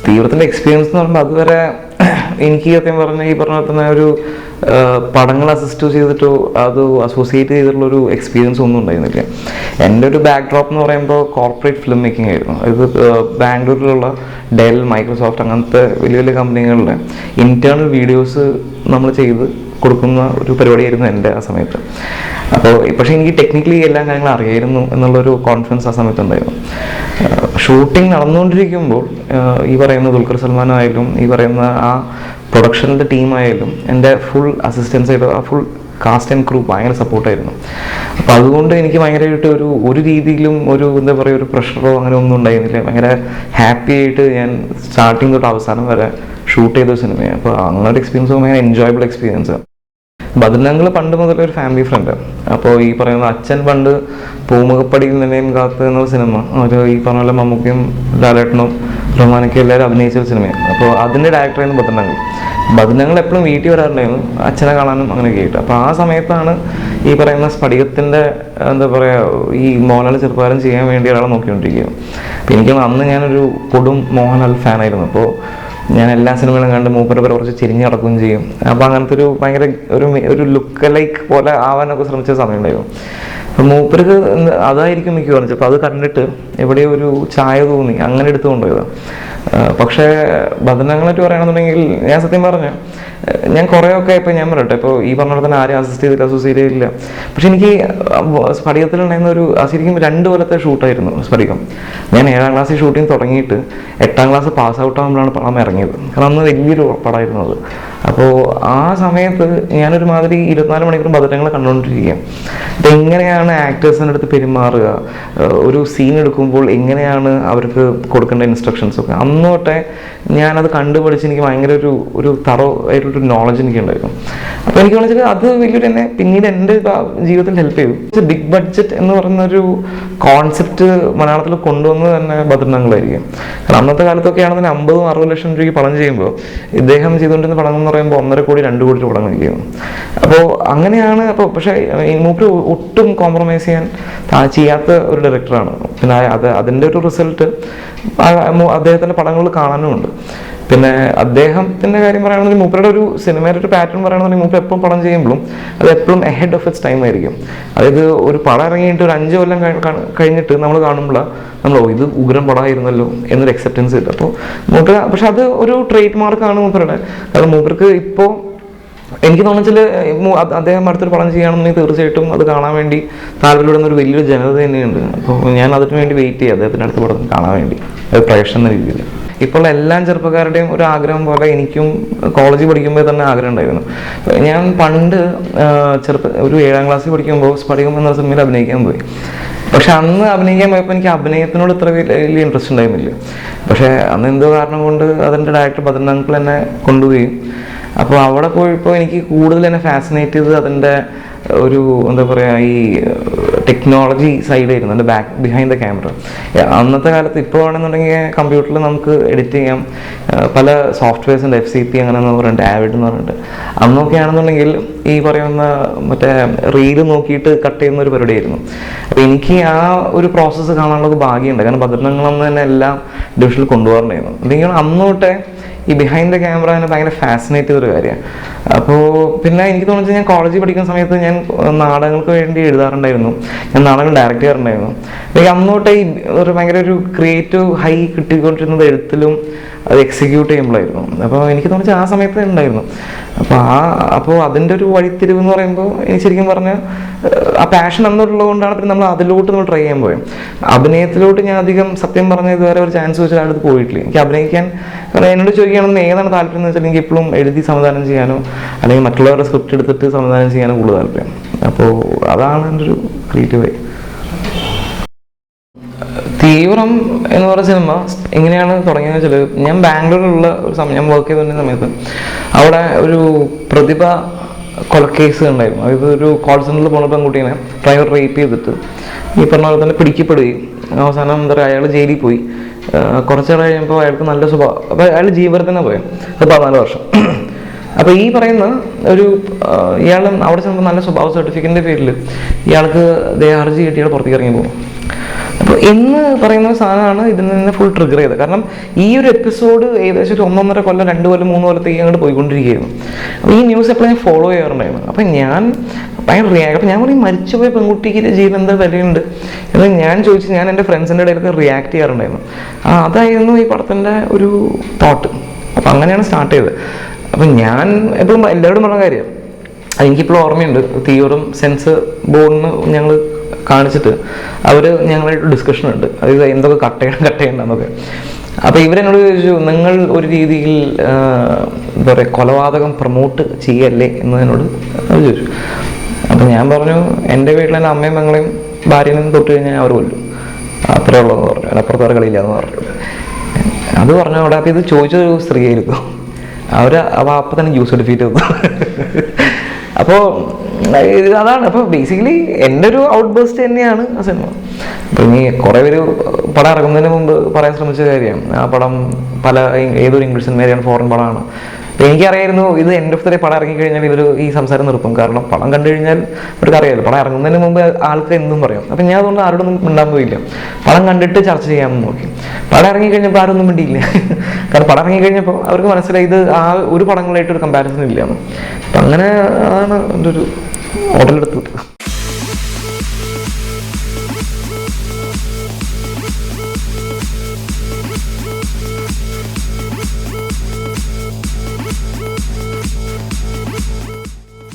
തീവ്രത്തിൻ്റെ experience എന്ന് പറയുമ്പോൾ അതുവരെ എനിക്ക് സത്യം പറഞ്ഞാൽ ഈ പറഞ്ഞ തന്നെ ഒരു പടങ്ങൾ അസിസ്റ്റ് ചെയ്തിട്ടോ അത് അസോസിയേറ്റ് ചെയ്തിട്ടുള്ളൊരു എക്സ്പീരിയൻസ് ഒന്നും ഉണ്ടായിരുന്നില്ല. എൻ്റെ ഒരു ബാക്ക് ഡ്രോപ്പ് എന്ന് പറയുമ്പോൾ കോർപ്പറേറ്റ് ഫിലിം മേക്കിംഗ് ആയിരുന്നു. ഇത് ബാംഗ്ലൂരിലുള്ള ഡെൽ, മൈക്രോസോഫ്റ്റ് അങ്ങനത്തെ വലിയ വലിയ കമ്പനികളുടെ ഇൻറ്റേർണൽ വീഡിയോസ് നമ്മൾ ചെയ്ത് കൊടുക്കുന്ന ഒരു പരിപാടിയായിരുന്നു എൻ്റെ ആ സമയത്ത്. അപ്പോൾ പക്ഷേ എനിക്ക് ടെക്നിക്കലി എല്ലാ കാര്യങ്ങളും അറിയായിരുന്നു എന്നുള്ളൊരു കോൺഫിഡൻസ് ആ സമയത്ത് ഉണ്ടായിരുന്നു. ഷൂട്ടിംഗ് നടന്നുകൊണ്ടിരിക്കുമ്പോൾ ഈ പറയുന്ന ദുൽഖർ സൽമാൻ ആയാലും ഈ പറയുന്ന ആ പ്രൊഡക്ഷൻ്റെ ടീമായാലും എൻ്റെ ഫുൾ അസിസ്റ്റൻസ് ആയിട്ട് ആ ഫുൾ കാസ്റ്റ് ആൻഡ് ക്രൂ ഭയങ്കര സപ്പോർട്ടായിരുന്നു. അപ്പോൾ അതുകൊണ്ട് എനിക്ക് ഭയങ്കരമായിട്ട് ഒരു രീതിയിലും ഒരു എന്താ പറയുക ഒരു പ്രഷറോ അങ്ങനെ ഒന്നും ഉണ്ടായിരുന്നില്ല. ഭയങ്കര ഹാപ്പി ആയിട്ട് ഞാൻ സ്റ്റാർട്ടിങ് തൊട്ട് അവസാനം വരെ ഷൂട്ട് ചെയ്ത സിനിമയാണ്. അപ്പോൾ അങ്ങനെ ഒരു എക്സ്പീരിയൻസ് ഭയങ്കര എൻജോയബിൾ എക്സ്പീരിയൻസ്. ബദലങ്ങൾ പണ്ട് മുതലേ ഒരു ഫാമിലി ഫ്രണ്ട്. അപ്പോൾ ഈ പറയുന്ന അച്ഛൻ പണ്ട് പൂമുഖപ്പടിയിൽ നിന്നെയും കാത്ത് എന്ന സിനിമ ഒരു ഈ പറഞ്ഞ പോലെ മമ്മൂക്കയും ലാലേട്ടനും റഹ്മാനൊക്കെ എല്ലാവരും അഭിനയിച്ച ഒരു സിനിമയാണ്. അപ്പോൾ അതിൻ്റെ ഡയറക്ടറായിരുന്നു ബദലങ്ങൾ. ബദലങ്ങൾ എപ്പോഴും വീട്ടിൽ വരാറുണ്ടായിരുന്നു അച്ഛനെ കാണാനും അങ്ങനെയൊക്കെ ആയിട്ട്. അപ്പോൾ ആ സമയത്താണ് ഈ പറയുന്ന സ്ഫടികത്തിൻ്റെ എന്താ പറയുക ഈ മോഹൻലാൽ ചെറുപ്പകാലം ചെയ്യാൻ വേണ്ടി ഒരാളെ നോക്കിക്കൊണ്ടിരിക്കുക. അപ്പോൾ എനിക്ക് അന്ന് ഞാനൊരു കൊടും മോഹൻലാൽ ഫാനായിരുന്നു. അപ്പോൾ ഞാൻ എല്ലാ സിനിമകളും കണ്ട് മൂപ്പരെ കുറച്ച് ചിരിഞ്ഞ് നടക്കുകയും ചെയ്യും. അപ്പോൾ അങ്ങനത്തെ ഒരു ഭയങ്കര ഒരു ലുക്ക് ലൈക്ക് പോലെ ആവാനൊക്കെ ശ്രമിച്ച സമയമുണ്ടായിരുന്നു. അപ്പോൾ മൂപ്പർക്ക് അതായിരിക്കും എനിക്ക് പറഞ്ഞത്. അപ്പോൾ അത് കണ്ടിട്ട് എവിടെയോ ഒരു ചായ തോന്നി അങ്ങനെ എടുത്തു കൊണ്ടുപോയതാണ്. പക്ഷേ ബദലങ്ങളായിട്ട് പറയുകയാണെന്നുണ്ടെങ്കിൽ ഞാൻ സത്യം പറഞ്ഞു ഞാൻ കുറേയൊക്കെ ഇപ്പോൾ ഞാൻ പറയട്ടെ ഇപ്പോൾ ഈ പറഞ്ഞ പോലെ തന്നെ ആരും അസോസിയേറ്റ് ചെയ്തില്ല. പക്ഷെ എനിക്ക് സ്ഫടികത്തിലുണ്ടായിരുന്ന ഒരു ശരിക്കും 2 കൊല്ലത്തെ ഷൂട്ടായിരുന്നു സ്ഫടികം. ഞാൻ 7ാം ക്ലാസ്സിൽ ഷൂട്ടിങ് തുടങ്ങിയിട്ട് 8ാം ക്ലാസ് പാസ് ഔട്ട് ആകുമ്പോഴാണ് പടം ഇറങ്ങിയത്. കാരണം അന്ന് വലിയൊരു പടമായിരുന്നു അത്. അപ്പോൾ ആ സമയത്ത് ഞാനൊരുമാതിരി 24 മണിക്കൂർ ബദലങ്ങൾ കണ്ടുകൊണ്ടിരിക്കുക. അപ്പോൾ എങ്ങനെയാണ് ആക്ടേഴ്സിൻ്റെ അടുത്ത് പെരുമാറുക, ഒരു സീൻ എടുക്കുമ്പോൾ എങ്ങനെയാണ് അവർക്ക് കൊടുക്കേണ്ട ഇൻസ്ട്രക്ഷൻസൊക്കെ അന്ന് തൊട്ടേ ഞാനത് കണ്ടുപിടിച്ച് എനിക്ക് ഭയങ്കര ഒരു തറോ ആയിട്ടുള്ളൊരു നോളജ് എനിക്കുണ്ടായിരുന്നു. അപ്പോൾ എനിക്ക് വെച്ചാൽ അത് വലിയൊരു എന്നെ പിന്നീട് എൻ്റെ ജീവിതത്തിൽ ഹെൽപ്പ് ചെയ്തു. ബിഗ് ബഡ്ജറ്റ് എന്ന് പറയുന്നൊരു കോൺസെപ്റ്റ് മലയാളത്തിൽ കൊണ്ടുവന്നത് തന്നെ ബദലങ്ങളായിരിക്കും. കാരണം അന്നത്തെ കാലത്തൊക്കെ ആണെന്നുണ്ടെങ്കിൽ 50-60 ലക്ഷം രൂപയ്ക്ക് പടം ചെയ്യുമ്പോൾ ഇദ്ദേഹം ചെയ്തുകൊണ്ടിരുന്ന പടം എന്ന് പറയുമ്പോൾ 1.5 കോടി 2 കോടി പടം കഴിക്കുന്നു. അപ്പോൾ അങ്ങനെയാണ്. അപ്പോൾ പക്ഷേ മൂപ്പര് ഒട്ടും കോംപ്രമൈസ് ചെയ്യാത്ത ഒരു ഡയറക്ടറാണ്. പിന്നെ അതിൻ്റെ ഒരു റിസൾട്ട് അദ്ദേഹത്തിൻ്റെ പടങ്ങൾ കാണാനും ഉണ്ട്. പിന്നെ അദ്ദേഹത്തിൻ്റെ കാര്യം പറയുകയാണെന്നുണ്ടെങ്കിൽ മൂപ്പരുടെ ഒരു സിനിമയുടെ ഒരു പാറ്റേൺ പറയുകയാണെന്നുണ്ടെങ്കിൽ മൂപ്പർ എപ്പോഴും പടം ചെയ്യുമ്പോഴും അത് എപ്പോഴും എഹെഡ് ഓഫ് ഇറ്റ്സ് ടൈം ആയിരിക്കും. അതായത് ഒരു പടം ഇറങ്ങിയിട്ട് ഒരു 5 കൊല്ലം കഴിഞ്ഞിട്ട് നമ്മൾ കാണുമ്പോൾ നമ്മൾ ഇത് ഉഗ്രം പടമായിരുന്നല്ലോ എന്നൊരു അക്സെപ്റ്റൻസ് കിട്ടും. അപ്പോൾ മൂപ്പർ പക്ഷെ അത് ഒരു ട്രേഡ് മാർക്കാണ് മൂപ്പരുടെ. കാരണം മൂപ്പർക്ക് ഇപ്പോൾ എനിക്ക് തോന്നുന്നില്ല അദ്ദേഹം അടുത്തൊരു പടം ചെയ്യുകയാണെന്നുണ്ടെങ്കിൽ തീർച്ചയായിട്ടും അത് കാണാൻ വേണ്ടി താല്പര്യപ്പെടുന്ന ഒരു വലിയൊരു ജനത തന്നെയുണ്ട്. അപ്പോൾ ഞാൻ അതിന് വേണ്ടി വെയിറ്റ് ചെയ്യും അദ്ദേഹത്തിൻ്റെ അടുത്ത പടം കാണാൻ വേണ്ടി, അത് പ്രൊഫഷൻ എന്ന രീതിയിൽ. ഇപ്പോൾ എല്ലാ ചെറുപ്പക്കാരുടെയും ഒരു ആഗ്രഹം പോലെ എനിക്കും കോളേജിൽ പഠിക്കുമ്പോൾ തന്നെ ആഗ്രഹം ഉണ്ടായിരുന്നു. ഞാൻ പണ്ട് ഒരു 7ാം ക്ലാസ്സിൽ പഠിക്കുമ്പോൾ സ്ഫടികം എന്ന സിനിമയിൽ അഭിനയിക്കാൻ പോയി. പക്ഷെ അന്ന് അഭിനയിക്കാൻ പോയപ്പോൾ എനിക്ക് അഭിനയത്തിനോട് ഇത്ര വലിയ ഇൻട്രസ്റ്റ് ഉണ്ടായിരുന്നില്ല. പക്ഷേ അന്ന് എന്തോ കാരണം കൊണ്ട് അതിൻ്റെ ഡയറക്ടർ ബദലങ്ങൾ എന്നെ കൊണ്ടുപോയി. അപ്പോൾ അവിടെ പോയപ്പോൾ എനിക്ക് കൂടുതൽ എന്നെ ഫാസിനേറ്റ് ചെയ്തത് അതിൻ്റെ ഒരു എന്താ പറയുക ഈ ടെക്നോളജി സൈഡായിരുന്നു, എൻ്റെ ബിഹൈൻഡ് ദ ക്യാമറ. അന്നത്തെ കാലത്ത് ഇപ്പോൾ ആണെന്നുണ്ടെങ്കിൽ കമ്പ്യൂട്ടറിൽ നമുക്ക് എഡിറ്റ് ചെയ്യാം, പല സോഫ്റ്റ്വെയർസ് ഉണ്ട്, FCP അങ്ങനെ എന്ന് പറഞ്ഞിട്ട് ആവിഡ് എന്ന് പറഞ്ഞിട്ട്. അന്നൊക്കെ ആണെന്നുണ്ടെങ്കിൽ ഈ പറയുന്ന മറ്റേ റീല് നോക്കിയിട്ട് കട്ട് ചെയ്യുന്ന ഒരു പരിപാടിയായിരുന്നു. അപ്പോൾ എനിക്ക് ആ ഒരു പ്രോസസ്സ് കാണാനുള്ള ഭാഗ്യമുണ്ട്. കാരണം ബദലങ്ങളൊന്നും തന്നെ എല്ലാം ഡിവിഷനിൽ കൊണ്ടുപോകാറുണ്ടായിരുന്നു. അല്ലെങ്കിൽ അന്ന് തൊട്ടേ ഈ ബിഹൈൻഡ് ദ ക്യാമറ എന്നെ ഭയങ്കര ഫാസിനേറ്റ് ചെയ്തൊരു കാര്യമാണ്. അപ്പോൾ പിന്നെ എനിക്ക് തോന്നുന്നത് ഞാൻ കോളേജിൽ പഠിക്കുന്ന സമയത്ത് ഞാൻ നാടകങ്ങൾക്ക് വേണ്ടി എഴുതാറുണ്ടായിരുന്നു, ഞാൻ നാടകം ഡയറക്റ്റ് ചെയ്യാറുണ്ടായിരുന്നു. എനിക്ക് അന്നോട്ട് ഈ ഒരു ഭയങ്കര ഒരു ക്രിയേറ്റീവ് ഹൈ കിട്ടിക്കൊണ്ടിരുന്നത് എഴുത്തിലും അത് എക്സിക്യൂട്ട് ചെയ്യുമ്പോഴായിരുന്നു. അപ്പോൾ എനിക്ക് തോന്നിച്ചാൽ ആ സമയത്ത് ഉണ്ടായിരുന്നു. അപ്പോൾ അതിൻ്റെ ഒരു വഴിത്തിരിവ് എന്ന് പറയുമ്പോൾ എനിക്ക് ശരിക്കും പറഞ്ഞാൽ ആ പാഷൻ എന്നുള്ളത് കൊണ്ടാണ് പിന്നെ നമ്മൾ അതിലോട്ട് നമ്മൾ ട്രൈ ചെയ്യാൻ പോയത്. അഭിനയത്തിലോട്ട് ഞാൻ അധികം സത്യം പറഞ്ഞ ഇതുവരെ ഒരു ചാൻസ് വെച്ചാൽ അടുത്ത് പോയിട്ടില്ല. എനിക്ക് അഭിനയിക്കാൻ കാരണം എന്നോട് ചോദിക്കുകയാണെന്ന് ഏതാണ് താല്പര്യം എന്ന് വെച്ചാൽ എനിക്ക് എപ്പോഴും എഴുതി സംവിധാനം ചെയ്യാനോ അല്ലെങ്കിൽ മറ്റുള്ളവരുടെ സ്ക്രിപ്റ്റ് എടുത്തിട്ട് സംവിധാനം ചെയ്യാനോ കൂടുതൽ താല്പര്യം. അപ്പോൾ അതാണ് എൻ്റെ ഒരു ക്രിയേറ്റീവ് വേ. തീവ്രം എന്ന് പറയുന്ന സിനിമ എങ്ങനെയാണ് തുടങ്ങിയെന്ന് വെച്ചാൽ ഞാൻ ബാംഗ്ലൂരിലുള്ള ഒരു സമയം ഞാൻ വർക്ക് ചെയ്തുകൊണ്ടിരുന്ന സമയത്ത് അവിടെ ഒരു പ്രതിഭ കൊലക്കേസ് ഉണ്ടായിരുന്നു. അതായത് ഒരു കോൾ സെന്ററിൽ പോകുന്ന പെൺകുട്ടീനെ ഡ്രൈവർ റേപ്പ് ചെയ്തിട്ട് ഈ പറഞ്ഞ പോലെ തന്നെ പിടിക്കപ്പെടുകയും അവസാനം എന്താ പറയുക അയാൾ ജയിലിൽ പോയി. കുറച്ച് നാൾ കഴിയുമ്പോൾ അയാൾക്ക് നല്ല സ്വഭാവം, അപ്പോൾ അയാൾ ജീവനിൽ തന്നെ പോയി, അത് 14 വർഷം. അപ്പോൾ ഈ പറയുന്ന ഒരു ഇയാൾ അവിടെ ചെന്നപ്പോൾ നല്ല സ്വഭാവ സർട്ടിഫിക്കറ്റിൻ്റെ പേരിൽ ഇയാൾക്ക് ദേഹാർജി കിട്ടി ഇയാൾ പുറത്തേക്ക് ഇറങ്ങി പോകും. അപ്പോൾ എന്ന് പറയുന്ന സാധനമാണ് ഇതിൽ നിന്ന് ഫുൾ ട്രിഗർ ചെയ്തത്. കാരണം ഈ ഒരു എപ്പിസോഡ് ഏകദേശം ഒരു 1.5 കൊല്ലം 2 കൊല്ലം 3 കൊല്ലത്തേക്ക് അങ്ങോട്ട് പോയിക്കൊണ്ടിരിക്കുകയായിരുന്നു. അപ്പോൾ ഈ ന്യൂസ് എപ്പോഴും ഞാൻ ഫോളോ ചെയ്യാറുണ്ടായിരുന്നു. അപ്പം ഞാൻ ഭയങ്കര റിയാക്ട്, അപ്പം ഞാൻ പറയും മരിച്ചുപോയ പെൺകുട്ടിക്ക് ജീവൻ എന്താ വിലയുണ്ട് എന്ന് ഞാൻ ചോദിച്ചു. ഞാൻ എൻ്റെ ഫ്രണ്ട്സിൻ്റെ ഇടയിലൊക്കെ റിയാക്ട് ചെയ്യാറുണ്ടായിരുന്നു. അതായിരുന്നു ഈ പടത്തിൻ്റെ ഒരു തോട്ട്. അപ്പം അങ്ങനെയാണ് സ്റ്റാർട്ട് ചെയ്തത്. അപ്പം ഞാൻ എപ്പോഴും എല്ലാവരോടും പറഞ്ഞ കാര്യം എനിക്കിപ്പോഴും ഓർമ്മയുണ്ട്. തിയോറും സെൻസ് ബോർഡിന് ഞങ്ങൾ കാണിച്ചിട്ട് അവർ ഞങ്ങളായിട്ട് ഡിസ്കഷൻ ഉണ്ട്, അതായത് എന്തൊക്കെ കട്ട് ചെയ്യണമെന്നൊക്കെ. അപ്പോൾ ഇവരെന്നോട് ചോദിച്ചു, നിങ്ങൾ ഒരു രീതിയിൽ എന്താ പറയുക കൊലപാതകം പ്രൊമോട്ട് ചെയ്യല്ലേ എന്നതിനോട് അവർ ചോദിച്ചു. അപ്പം ഞാൻ പറഞ്ഞു, എൻ്റെ വീട്ടിൽ എൻ്റെ അമ്മയും മകളെയും ഭാര്യനും തൊട്ട് കഴിഞ്ഞാൽ അവർ കൊല്ലും, അത്രേ ഉള്ളതെന്ന് പറഞ്ഞു. അതിനപ്പുറത്ത് വേറെ കളിയില്ല എന്ന് പറഞ്ഞു. അത് പറഞ്ഞു അവിടെ. അപ്പോൾ ഇത് ചോദിച്ചൊരു സ്ത്രീയായിരുന്നു. അപ്പം തന്നെ ജ്യൂസ് ഡിഫീറ്റ് ചെയ്തു. അപ്പോൾ അതാണ്. അപ്പോൾ ബേസിക്കലി എൻ്റെ ഒരു ഔട്ട് ബേസ്റ്റ് തന്നെയാണ് ആ സിനിമ. അപ്പോൾ ഇനി കുറേ പേര് പടം ഇറങ്ങുന്നതിന് മുമ്പ് പറയാൻ ശ്രമിച്ച കാര്യം, ആ പടം ഏതൊരു ഇംഗ്ലീഷ് സിനിമയാണ്, ഫോറിൻ പടമാണ്. അപ്പോൾ എനിക്കറിയായിരുന്നു ഇത് എൻഡ് ഓഫ് ദ ഡേ പടം ഇറങ്ങിക്കഴിഞ്ഞാൽ ഇവർ ഈ സംസാരം നിർത്തും. കാരണം പടം കണ്ടു കഴിഞ്ഞാൽ അവർക്ക് അറിയാമല്ലോ, പടം ഇറങ്ങുന്നതിന് മുമ്പ് ആൾക്ക് എന്തും പറയാം. അപ്പം ഞാൻ അതുകൊണ്ട് ആരോടൊന്നും മിണ്ടാൻ പോയില്ല. പടം കണ്ടിട്ട് ചർച്ച ചെയ്യാമെന്ന് നോക്കി. പടം ഇറങ്ങിക്കഴിഞ്ഞപ്പോൾ ആരൊന്നും മിണ്ടിയില്ല. കാരണം പടം ഇറങ്ങിക്കഴിഞ്ഞപ്പോൾ അവർക്ക് മനസ്സിലായി ഇത് ആ ഒരു പടങ്ങളായിട്ടൊരു കമ്പാരിസൺ ഇല്ലയെന്ന്. അപ്പം അങ്ങനെ അതാണ് എൻ്റെ ഒരു ഓർഡർ എടുത്തത്.